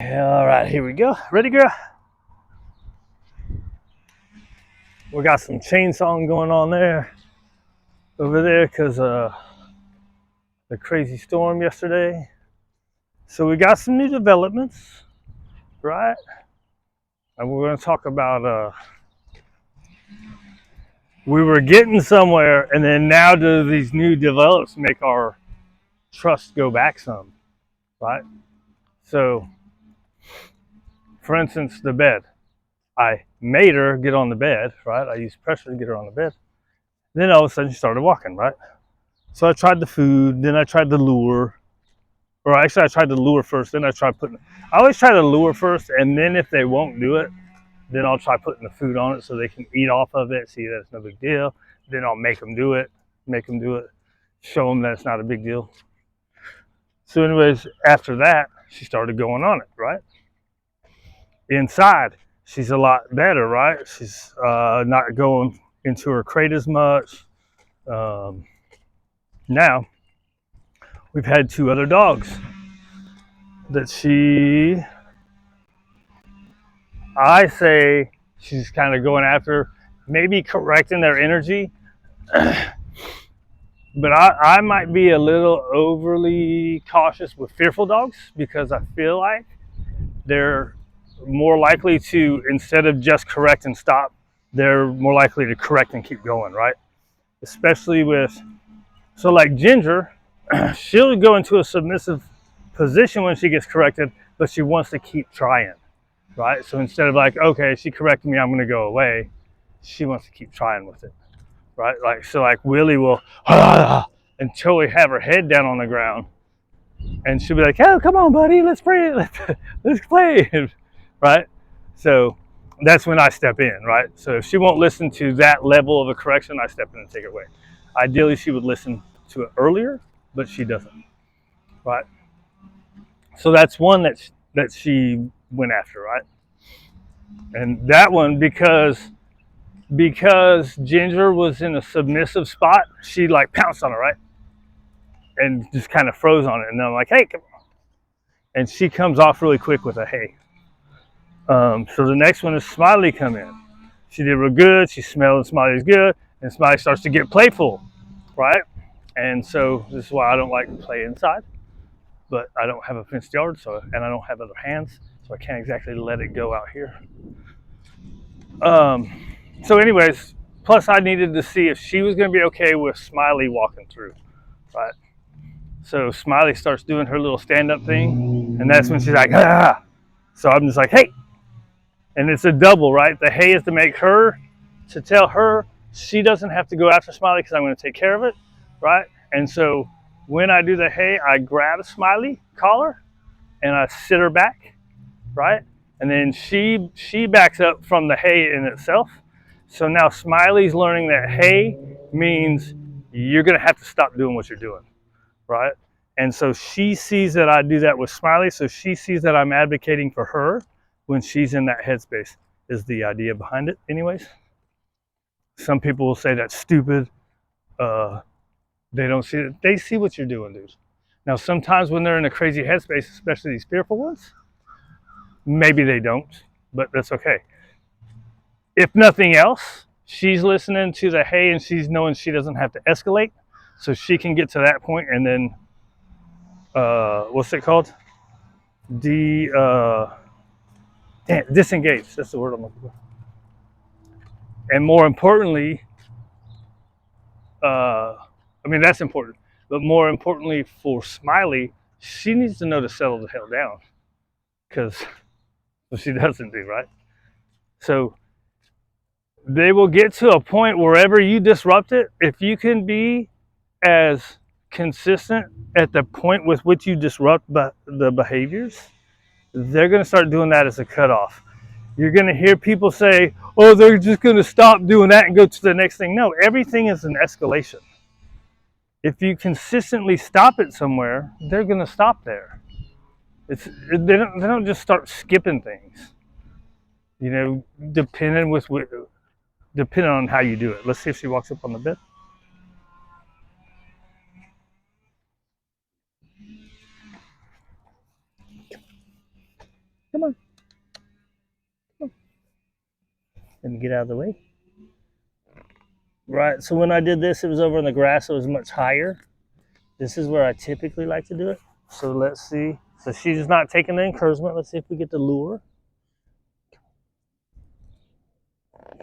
All right, here we go. Ready, girl? We got some chainsawing going on there, over there, because the crazy storm yesterday. So we got some new developments, right? And we're going to talk about. We were getting somewhere, and then now do these new developments make our trust go back some, right? So, for instance, the bed. I made her get on the bed, right? I used pressure to get her on the bed. Then all of a sudden she started walking, right? So I tried the food, then I tried the lure. Or actually, I tried the lure first, then I tried putting. I always try the lure first, and then if they won't do it, then I'll try putting the food on it so they can eat off of it, see that it's no big deal. Then I'll make them do it, show them that it's not a big deal. So, anyways, after that, she started going on it, right? Inside, she's a lot better, right? She's not going into her crate as much. Now, we've had two other dogs that I say she's kind of going after, maybe correcting their energy. But I might be a little overly cautious with fearful dogs because I feel like they're more likely to, instead of just correct and stop, they're more likely to correct and keep going, right? Especially with, so like Ginger, she'll go into a submissive position when she gets corrected, but she wants to keep trying, right? So instead of like, okay, she corrected me, I'm going to go away, she wants to keep trying with it, right? Like, so like Willie will until we have her head down on the ground, and she'll be like, oh, come on, buddy, let's play, let's play, right? So that's when I step in, right? So if she won't listen to that level of a correction, I step in and take it away. Ideally, she would listen to it earlier, but she doesn't, right? So that's one that she went after, right? And that one, because Ginger was in a submissive spot, she like pounced on it, right? And just kind of froze on it. And I'm like, hey, come on. And she comes off really quick with a hey. So the next one is Smiley come in. She did real good. She smelled Smiley's good. And Smiley starts to get playful, right? And so this is why I don't like to play inside. But I don't have a fenced yard, and I don't have other hands, so I can't exactly let it go out here. So anyways, plus I needed to see if she was going to be okay with Smiley walking through, right? So Smiley starts doing her little stand-up thing, and that's when she's like, ah. So I'm just like, hey. And it's a double, right? The hey is to tell her she doesn't have to go after Smiley because I'm going to take care of it, right? And so when I do the hey, I grab Smiley collar and I sit her back, right? And then she backs up from the hey in itself. So now Smiley's learning that hey means you're going to have to stop doing what you're doing, right? And so she sees that I do that with Smiley, so she sees that I'm advocating for her when she's in that headspace, is the idea behind it anyways. Some people will say that's stupid. They don't see it. They see what you're doing, dude. Now, sometimes when they're in a crazy headspace, especially these fearful ones, maybe they don't, but that's okay. If nothing else, she's listening to the hey and she's knowing she doesn't have to escalate, so she can get to that point and then, what's it called? Disengage. That's the word I'm looking for. And more importantly, I mean, that's important, but more importantly for Smiley, she needs to know to settle the hell down, because she doesn't do, right? So they will get to a point wherever you disrupt it, if you can be as consistent at the point with which you disrupt the behaviors, they're going to start doing that as a cutoff. You're going to hear people say, oh, they're just going to stop doing that and go to the next thing. No, everything is an escalation. If you consistently stop it somewhere, they're going to stop there. They don't just start skipping things, you know, depending on how you do it. Let's see if she walks up on the bed. and get out of the way. Right, so when I did this, it was over in the grass, so it was much higher. This is where I typically like to do it. So let's see. So she's not taking the encouragement. Let's see if we get the lure.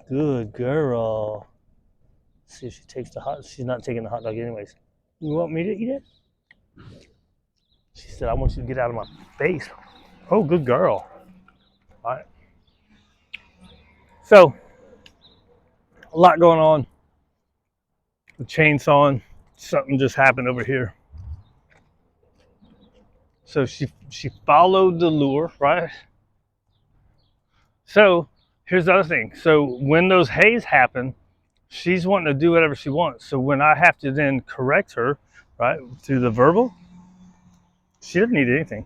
Good girl. Let's see if she takes the hot. She's not taking the hot dog anyways. You want me to eat it? She said, I want you to get out of my face. Oh, good girl. All right. So, a lot going on. The chainsawing. Something just happened over here. So she followed the lure, right? So here's the other thing. So when those hays happen, she's wanting to do whatever she wants. So when I have to then correct her, right, through the verbal, she doesn't need anything.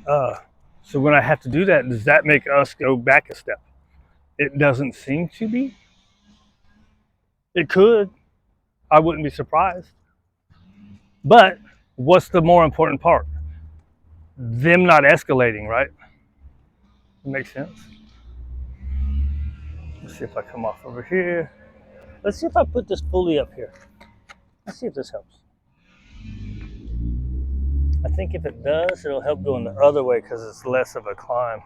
So when I have to do that, does that make us go back a step? It doesn't seem to be. It could. I wouldn't be surprised. But what's the more important part? Them not escalating, right? Makes sense. Let's see if I come off over here. Let's see if I put this pulley up here. Let's see if this helps. I think if it does, it'll help going the other way because it's less of a climb.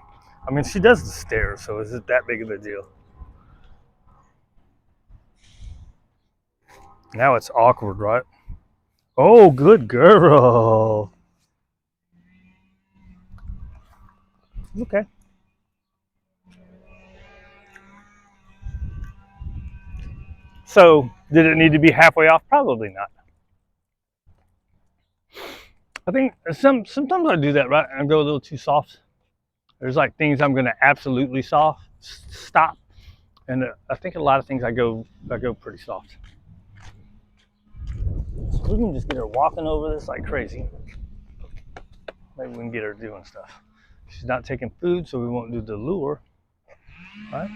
I mean, she does the stairs, so is it that big of a deal? Now it's awkward, right? Oh, good girl. Okay. So, did it need to be halfway off? Probably not. I think sometimes I do that, right? I go a little too soft. There's like things I'm going to absolutely stop, and I think a lot of things I go pretty soft. So we can just get her walking over this like crazy. Maybe we can get her doing stuff. She's not taking food, so we won't do the lure, right?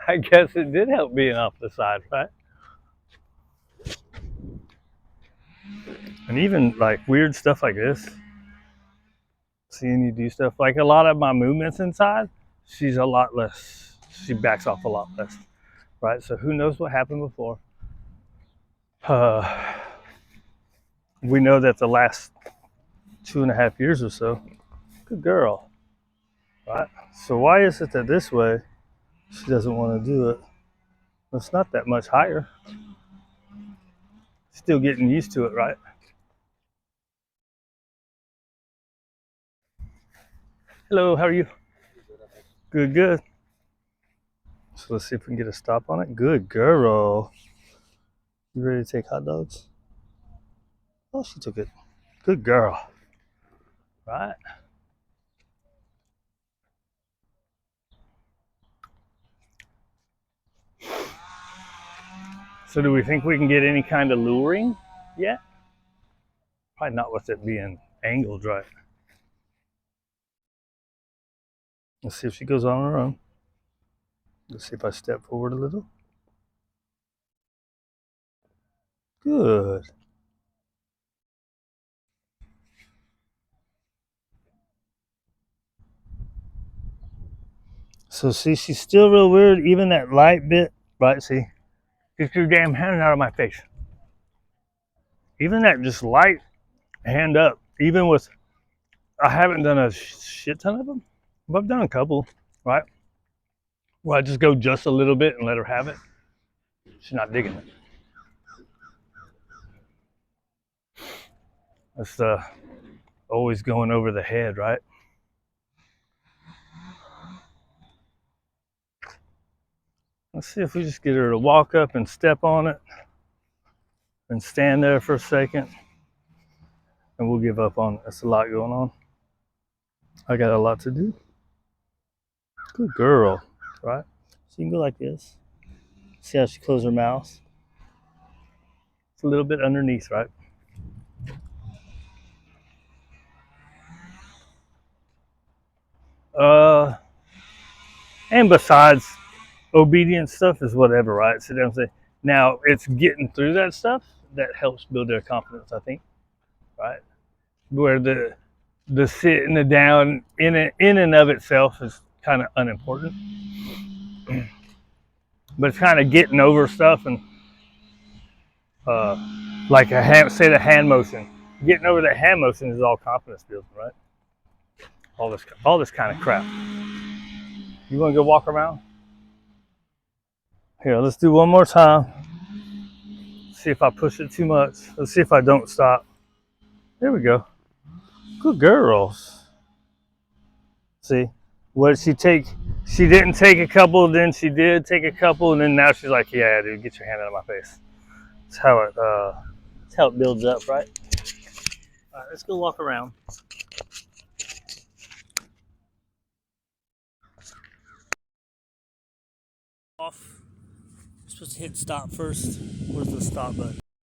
I guess it did help being off the side, right? And even like weird stuff like this, seeing you do stuff like a lot of my movements inside, she's a lot less. She backs off a lot less, right? So who knows what happened before? We know that the last 2.5 years or so, good girl, right? So why is it that this way she doesn't want to do it? It's not that much higher. Still getting used to it, right? Hello, how are you? Good, good. So let's see if we can get a stop on it. Good girl. You ready to take hot dogs? Oh, she took it. Good girl. Right? So do we think we can get any kind of luring yet? Probably not with it being angled right. Let's see if she goes on her own. Let's see if I step forward a little. Good. So see, she's still real weird. Even that light bit, right? See, get your damn hand out of my face. Even that just light hand up, even with, I haven't done a shit ton of them, but I've done a couple, right? Where I just go just a little bit and let her have it. She's not digging it. That's always going over the head, right? Let's see if we just get her to walk up and step on it and stand there for a second, and we'll give up on it. That's a lot going on. I got a lot to do. Good girl, right? So you can go like this. See how she closed her mouth? It's a little bit underneath, right? And besides, obedience stuff is whatever, right? So now it's getting through that stuff that helps build their confidence, I think, right? Where the sit and the down in and of itself is kind of unimportant, but it's kind of getting over stuff and uh, like say the hand motion. Getting over that hand motion is all confidence building, right? All this kind of crap. You want to go walk around? Here, let's do one more time. See if I push it too much. Let's see if I don't stop. There we go. Good girls. See, what did she take? She didn't take a couple, then she did take a couple, and then now she's like, "Yeah, dude, get your hand out of my face." That's how it builds up, right? All right, let's go walk around. Off. You're supposed to hit stop first. Where's the stop button?